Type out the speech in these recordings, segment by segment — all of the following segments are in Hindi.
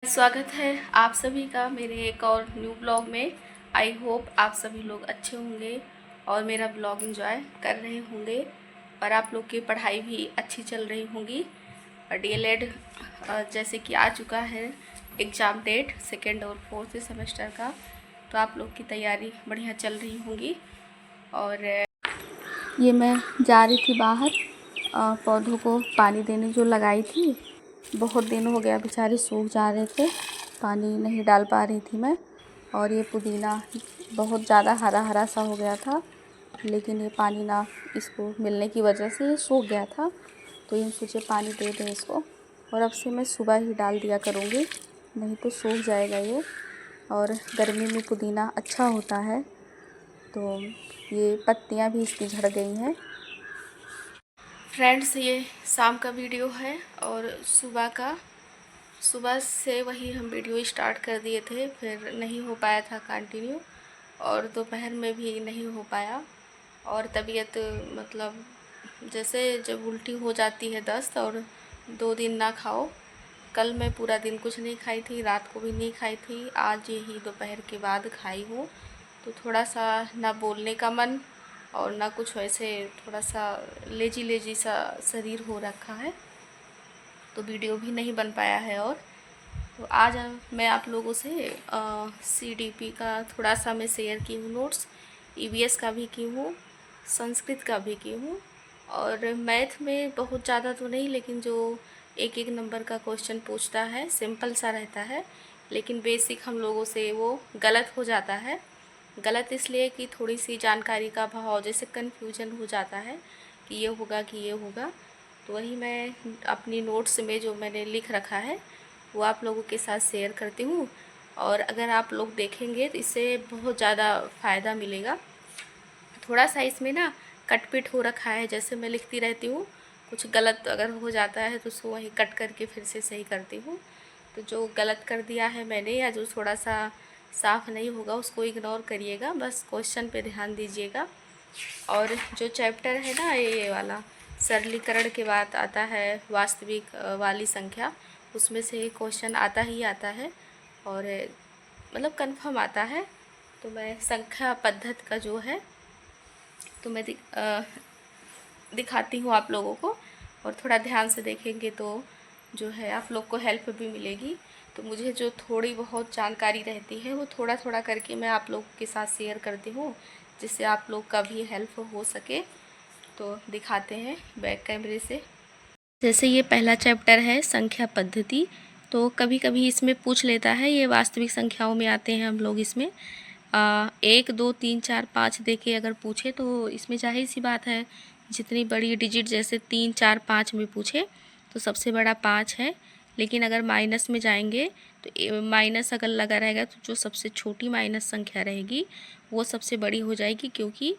स्वागत है आप सभी का मेरे एक और न्यू ब्लॉग में। आई होप आप सभी लोग अच्छे होंगे और मेरा ब्लॉग एंजॉय कर रहे होंगे और आप लोग की पढ़ाई भी अच्छी चल रही होंगी। और डीएलएड जैसे कि आ चुका है एग्ज़ाम डेट सेकेंड और फोर्थ सेमेस्टर का, तो आप लोग की तैयारी बढ़िया चल रही होंगी। और ये मैं जा रही थी बाहर पौधों को पानी देने जो लगाई थी। बहुत दिन हो गया बेचारे सूख जा रहे थे, पानी नहीं डाल पा रही थी मैं। और ये पुदीना बहुत ज़्यादा हरा हरा सा हो गया था, लेकिन ये पानी ना इसको मिलने की वजह से ये सूख गया था। तो ये सोचे पानी दे दें इसको, और अब से मैं सुबह ही डाल दिया करूँगी, नहीं तो सूख जाएगा ये। और गर्मी में पुदीना अच्छा होता है। तो ये पत्तियाँ भी इसकी झड़ गई हैं। फ्रेंड्स, ये शाम का वीडियो है और सुबह से वही हम वीडियो स्टार्ट कर दिए थे, फिर नहीं हो पाया था कंटिन्यू, और दोपहर में भी नहीं हो पाया। और तबीयत मतलब जैसे जब उल्टी हो जाती है दस्त, और 2 दिन ना खाओ। कल मैं पूरा दिन कुछ नहीं खाई थी, रात को भी नहीं खाई थी, आज यही दोपहर के बाद खाई हूँ। तो थोड़ा सा ना बोलने का मन और ना कुछ, वैसे थोड़ा सा लेजी लेजी सा शरीर हो रखा है, तो वीडियो भी नहीं बन पाया है। और तो आज मैं आप लोगों से सीडीपी का थोड़ा सा मैं शेयर की हूँ नोट्स, ईवीएस का भी की हूँ, संस्कृत का भी की हूँ। और मैथ में बहुत ज़्यादा तो नहीं, लेकिन जो एक एक नंबर का क्वेश्चन पूछता है सिंपल सा रहता है, लेकिन बेसिक हम लोगों से वो गलत हो जाता है। गलत इसलिए कि थोड़ी सी जानकारी का अभाव, जैसे कन्फ्यूजन हो जाता है कि ये होगा कि ये होगा। तो वही मैं अपनी नोट्स में जो मैंने लिख रखा है वो आप लोगों के साथ शेयर करती हूँ। और अगर आप लोग देखेंगे तो इससे बहुत ज़्यादा फ़ायदा मिलेगा। थोड़ा सा इसमें ना कटपिट हो रखा है, जैसे मैं लिखती रहती हूँ, कुछ गलत अगर हो जाता है तो उसको वहीं कट करके फिर से सही करती हूँ। तो जो गलत कर दिया है मैंने, या जो थोड़ा सा साफ़ नहीं होगा, उसको इग्नोर करिएगा, बस क्वेश्चन पे ध्यान दीजिएगा। और जो चैप्टर है ना ये वाला, सरलीकरण के बाद आता है वास्तविक वाली संख्या, उसमें से क्वेश्चन आता ही आता है, और मतलब कंफर्म आता है। तो मैं संख्या पद्धति का जो है तो मैं दिखाती हूँ आप लोगों को, और थोड़ा ध्यान से देखेंगे तो जो है आप लोग को हेल्प भी मिलेगी। तो मुझे जो थोड़ी बहुत जानकारी रहती है वो थोड़ा थोड़ा करके मैं आप लोग के साथ शेयर करती हूँ, जिससे आप लोग का भी हेल्प हो सके। तो दिखाते हैं बैक कैमरे से। जैसे ये पहला चैप्टर है संख्या पद्धति, तो कभी कभी इसमें पूछ लेता है, ये वास्तविक संख्याओं में आते हैं हम लोग इसमें 1 2 3 4 5 दे के अगर पूछे तो इसमें जाहिर सी बात है, जितनी बड़ी डिजिट जैसे 3 4 5 में पूछे तो सबसे बड़ा 5 है। लेकिन अगर माइनस में जाएंगे तो माइनस अगर लगा रहेगा तो जो सबसे छोटी माइनस संख्या रहेगी वो सबसे बड़ी हो जाएगी, क्योंकि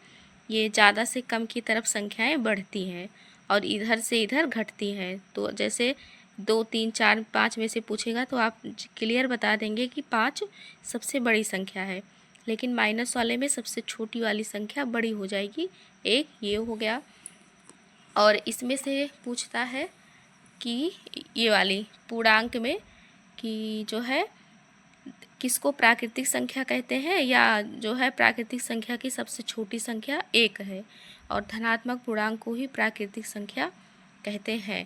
ये ज़्यादा से कम की तरफ संख्याएं बढ़ती हैं और इधर से इधर घटती हैं। तो जैसे 2 3 4 5 में से पूछेगा तो आप क्लियर बता देंगे कि 5 सबसे बड़ी संख्या है, लेकिन माइनस वाले में सबसे छोटी वाली संख्या बड़ी हो जाएगी, एक ये हो गया। और इसमें से पूछता है कि ये वाली पूर्णांक में कि जो है किसको प्राकृतिक संख्या कहते हैं, या जो है प्राकृतिक संख्या की सबसे छोटी संख्या 1 है, और धनात्मक पूर्णांक को ही प्राकृतिक संख्या कहते हैं।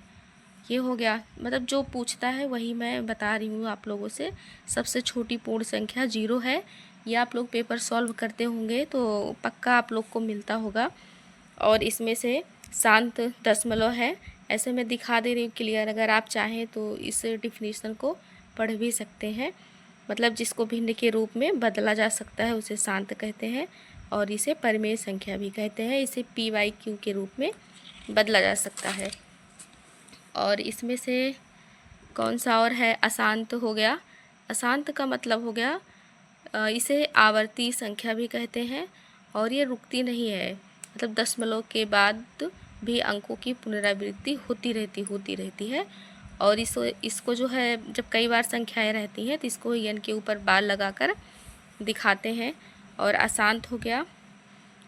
ये हो गया, मतलब जो पूछता है वही मैं बता रही हूँ आप लोगों से। सबसे छोटी पूर्ण संख्या 0 है। ये आप लोग पेपर सॉल्व करते होंगे तो पक्का आप लोग को मिलता होगा। और इसमें से शांत दशमलव है, ऐसे मैं दिखा दे रही हूँ क्लियर, अगर आप चाहें तो इस डिफिनीशन को पढ़ भी सकते हैं। मतलब जिसको भिन्न के रूप में बदला जा सकता है उसे शांत कहते हैं, और इसे परिमेय संख्या भी कहते हैं, इसे PYQ के रूप में बदला जा सकता है। और इसमें से कौन सा और है, अशांत हो गया। अशांत का मतलब हो गया इसे आवर्ती संख्या भी कहते हैं, और ये रुकती नहीं है, मतलब दशमलव के बाद भी अंकों की पुनरावृत्ति होती रहती है। और इसको जो है जब कई बार संख्याएं रहती हैं तो इसको n के ऊपर बार लगाकर दिखाते हैं। और अशांत हो गया।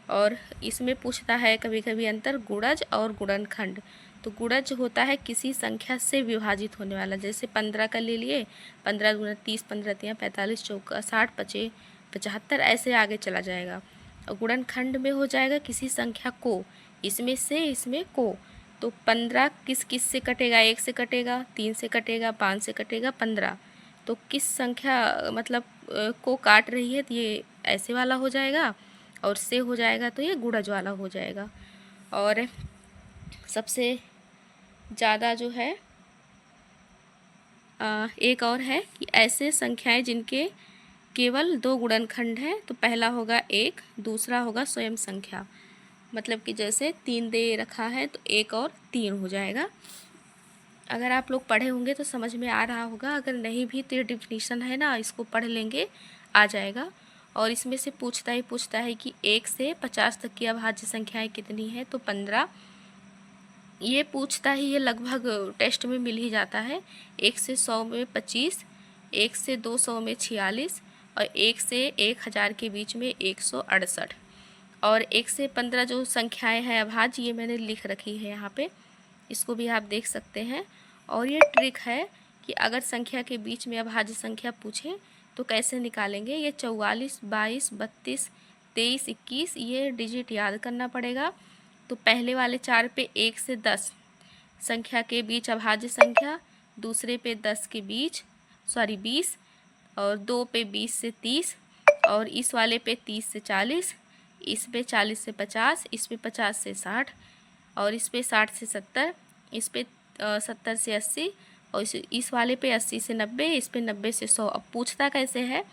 और इसमें पूछता है कभी कभी अंतर गुणज और गुणनखंड। तो गुणज होता है किसी संख्या से विभाजित होने वाला। जैसे 15 का ले लिए, 15 गुना 30, 15 तिया 45, चौका 60, पचे 75, ऐसे आगे चला जाएगा। और गुणनखंड में हो जाएगा किसी संख्या को, इसमें से इसमें को। तो 15 किस किस से कटेगा, 1 से कटेगा, 3 से कटेगा, 5 से कटेगा, 15। तो किस संख्या मतलब को काट रही है, तो ये ऐसे वाला हो जाएगा, और से हो जाएगा तो ये गुणज वाला हो जाएगा। और सबसे ज़्यादा जो है एक और है कि ऐसे संख्याएं जिनके केवल 2 गुणनखंड हैं। तो पहला होगा 1, दूसरा होगा स्वयं संख्या। मतलब कि जैसे 3 दे रखा है तो 1 और 3 हो जाएगा। अगर आप लोग पढ़े होंगे तो समझ में आ रहा होगा, अगर नहीं भी तो ये डिफिनीशन है ना, इसको पढ़ लेंगे, आ जाएगा। और इसमें से पूछता है कि 1 से 50 तक की अभाज्य संख्याएं कितनी है, तो 15। ये पूछता ही, ये लगभग टेस्ट में मिल ही जाता है। 1 से 100 में 25, 1 से 200 में 46, और 1 से 1000 के बीच में 168। और 1 से 15 जो संख्याएं हैं अभाज्य, ये मैंने लिख रखी है यहाँ पे, इसको भी आप देख सकते हैं। और ये ट्रिक है कि अगर संख्या के बीच में अभाज्य संख्या पूछे तो कैसे निकालेंगे। ये 44, 22, 32, 23, 21, ये डिजिट याद करना पड़ेगा। तो पहले वाले 4 पे 1 से 10 संख्या के बीच अभाज्य संख्या, दूसरे पे 10 के बीच 20, और 2 पे 20 से 30, और इस वाले पे 30 से 40, इस पे 40 से 50, इस पे 50 से 60, और इस पे 60 से 70, इस पे 70 से 80, और इस वाले पे 80 से 90, इस पे 90 से 100। अब पूछता कैसे है,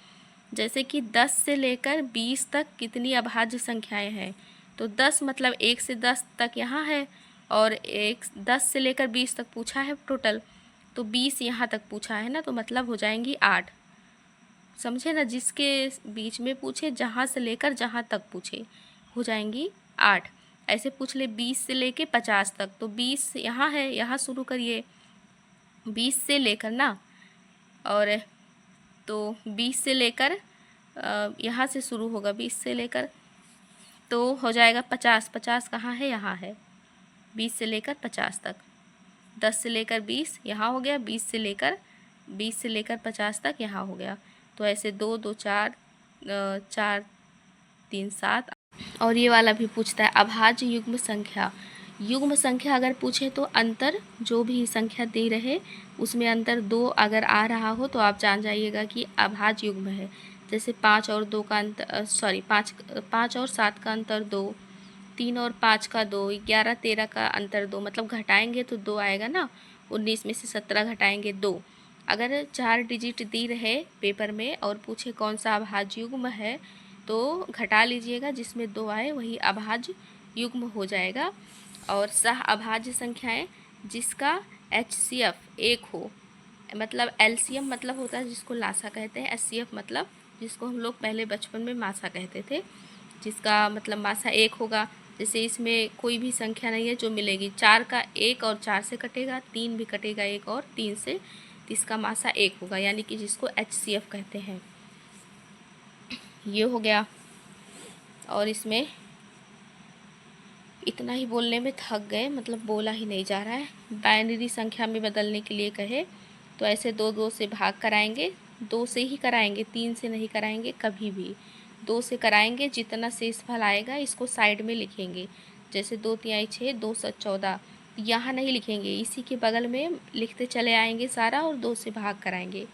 जैसे कि 10 से लेकर 20 तक कितनी अभाज्य संख्याएं हैं। तो 10 मतलब 1 से 10 तक यहाँ है, और 10 से लेकर 20 तक पूछा है टोटल, तो 20 यहाँ तक पूछा है ना, तो मतलब हो जाएंगी 8। समझे ना, जिसके बीच में पूछे, जहाँ से लेकर जहाँ तक पूछे, हो जाएंगी 8। ऐसे पूछ ले 20 से लेके 50 तक, तो 20 यहाँ है, यहाँ शुरू करिए 20 से लेकर ना, और तो 20 से लेकर यहाँ से शुरू होगा, 20 से लेकर तो हो जाएगा 50। 50 कहाँ है, यहाँ है, 20 से लेकर 50 तक। 10 से लेकर 20 यहाँ हो गया, 20 से लेकर 50 तक यहाँ हो गया। तो ऐसे 2, 2, 4, 4, 3, 7। और ये वाला भी पूछता है अभाज्य युग्म संख्या। युग्म संख्या अगर पूछे तो अंतर, जो भी संख्या दे रहे उसमें अंतर 2 अगर आ रहा हो तो आप जान जाइएगा कि अभाज्य युग्म है। जैसे 5 और 2 का अंतर, 5 और 7 का अंतर 2, 3 और 5 का 2, 11, 13 का अंतर 2, मतलब घटाएंगे तो 2 आएगा ना। 19 में से 17 घटाएंगे 2। अगर 4 डिजिट दी रहे पेपर में और पूछे कौन सा अभाज्य युग्म है, तो घटा लीजिएगा, जिसमें 2 आए वही अभाज्य युग्म हो जाएगा। और सह अभाज्य संख्याएं जिसका HCF 1 हो, मतलब LCM मतलब होता है जिसको लासा कहते हैं, HCF मतलब जिसको हम लोग पहले बचपन में मासा कहते थे, जिसका मतलब मासा 1 होगा। जैसे इसमें कोई भी संख्या नहीं है जो मिलेगी, 4 का 1 और 4 से कटेगा, 3 भी कटेगा 1 और 3 से, तो इसका मासा 1 होगा, यानी कि जिसको HCF कहते हैं। ये हो गया। और इसमें इतना ही बोलने में थक गए, मतलब बोला ही नहीं जा रहा है। बाइनरी संख्या में बदलने के लिए कहे तो ऐसे 2 2 से भाग कराएंगे, 2 से ही कराएंगे, 3 से नहीं कराएंगे कभी भी, 2 से कराएंगे। जितना शेषफल आएगा इसको साइड में लिखेंगे, जैसे 2 तिहाई 6, 2 सत 14, यहाँ नहीं लिखेंगे, इसी के बगल में लिखते चले आएंगे सारा, और 2 से भाग कराएंगे।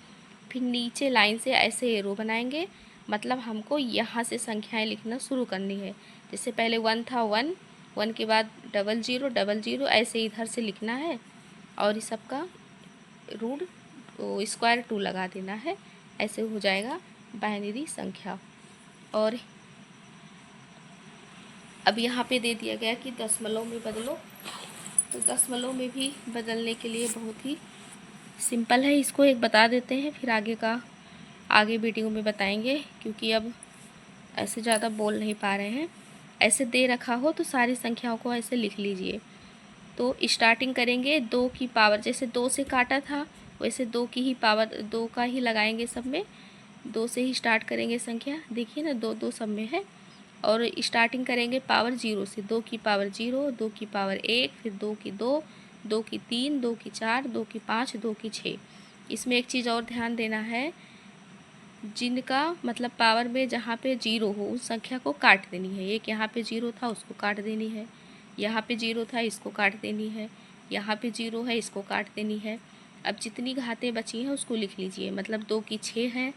फिर नीचे लाइन से ऐसे एरो बनाएंगे, मतलब हमको यहाँ से संख्याएं लिखना शुरू करनी है। जैसे पहले 1 था, 1, 1 के बाद 00, 00, ऐसे इधर से लिखना है, और इस सब का रूट स्क्वायर 2 लगा देना है। ऐसे हो जाएगा बाइनरी संख्या। और अब यहाँ पे दे दिया गया कि दशमलव में बदलो, तो दशमलव में भी बदलने के लिए बहुत ही सिंपल है। इसको एक बता देते हैं, फिर आगे वीडियो में बताएंगे, क्योंकि अब ऐसे ज़्यादा बोल नहीं पा रहे हैं। ऐसे दे रखा हो तो सारी संख्याओं को ऐसे लिख लीजिए। तो स्टार्टिंग करेंगे 2 की पावर, जैसे 2 से काटा था वैसे 2 की ही पावर, 2 का ही लगाएंगे सब में, 2 से ही स्टार्ट करेंगे संख्या। देखिए ना 2 2 सब में है। और स्टार्टिंग करेंगे पावर 0 से, 2 की पावर 0, 2 की पावर 1, फिर 2 की 2, 2 की 3, 2 की 4, 2 की 5, 2 की 6। इसमें एक चीज़ और ध्यान देना है, जिनका मतलब पावर में जहाँ पे 0 हो उस संख्या को काट देनी है। एक यहाँ पे 0 था उसको काट देनी है, यहाँ पे 0 था इसको काट देनी है, यहाँ पे 0 है इसको काट देनी है। अब जितनी घातें बची हैं उसको लिख लीजिए। मतलब 2 की 6 है,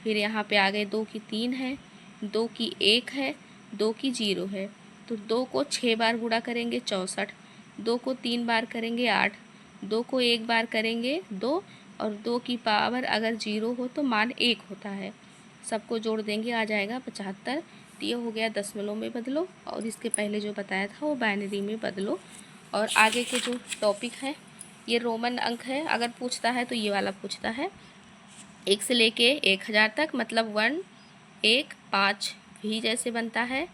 फिर यहाँ पे आ गए 2 की 3 है, 2 की 1 है, 2 की 0 है। तो 2 को 6 बार गुणा करेंगे 64, 2 को 3 बार करेंगे 8, 2 को 1 बार करेंगे 2, और 2 की पावर अगर 0 हो तो मान 1 होता है। सबको जोड़ देंगे आ जाएगा 75। तो ये हो गया दशमलव में बदलो, और इसके पहले जो बताया था वो बाइनरी में बदलो। और आगे के जो टॉपिक है ये रोमन अंक है, अगर पूछता है तो ये वाला पूछता है। 1 से लेके 1000 तक, मतलब 1, 1, 5 भी जैसे बनता है,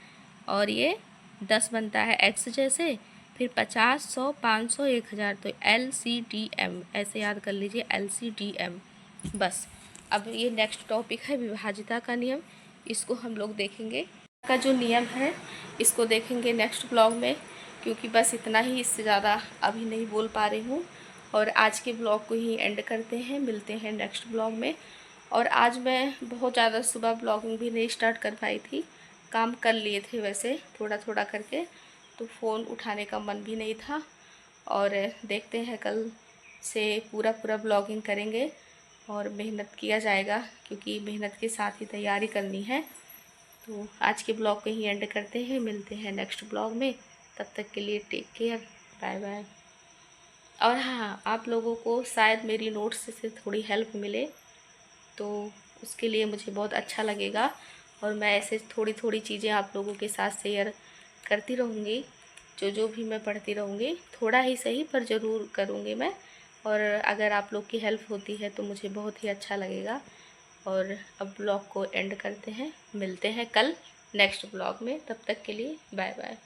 और ये 10 बनता है एक्स जैसे, फिर 50, 100, 500, 1000। तो LCDM ऐसे याद कर लीजिए, LCDM। बस अब ये नेक्स्ट टॉपिक है विभाजिता का नियम, इसको हम लोग देखेंगे। का जो नियम है इसको देखेंगे नेक्स्ट ब्लॉग में, क्योंकि बस इतना ही, इससे ज़्यादा अभी नहीं बोल पा रही हूँ। और आज के ब्लॉग को ही एंड करते हैं, मिलते हैं नेक्स्ट ब्लॉग में। और आज मैं बहुत ज़्यादा सुबह ब्लॉगिंग भी नहीं स्टार्ट कर पाई थी, काम कर लिए थे वैसे थोड़ा थोड़ा करके, तो फ़ोन उठाने का मन भी नहीं था। और देखते हैं कल से पूरा पूरा ब्लॉगिंग करेंगे और मेहनत किया जाएगा, क्योंकि मेहनत के साथ ही तैयारी करनी है। तो आज के ब्लॉग को ही एंड करते हैं, मिलते हैं नेक्स्ट ब्लॉग में। तब तक के लिए टेक केयर, बाय बाय। और हाँ, आप लोगों को शायद मेरी नोट्स से थोड़ी हेल्प मिले तो उसके लिए मुझे बहुत अच्छा लगेगा, और मैं ऐसे थोड़ी थोड़ी चीज़ें आप लोगों के साथ शेयर करती रहूँगी। जो भी मैं पढ़ती रहूँगी, थोड़ा ही सही पर ज़रूर करूँगी मैं। और अगर आप लोग की हेल्प होती है तो मुझे बहुत ही अच्छा लगेगा। और अब ब्लॉग को एंड करते हैं, मिलते हैं कल नेक्स्ट ब्लॉग में। तब तक के लिए बाय बाय।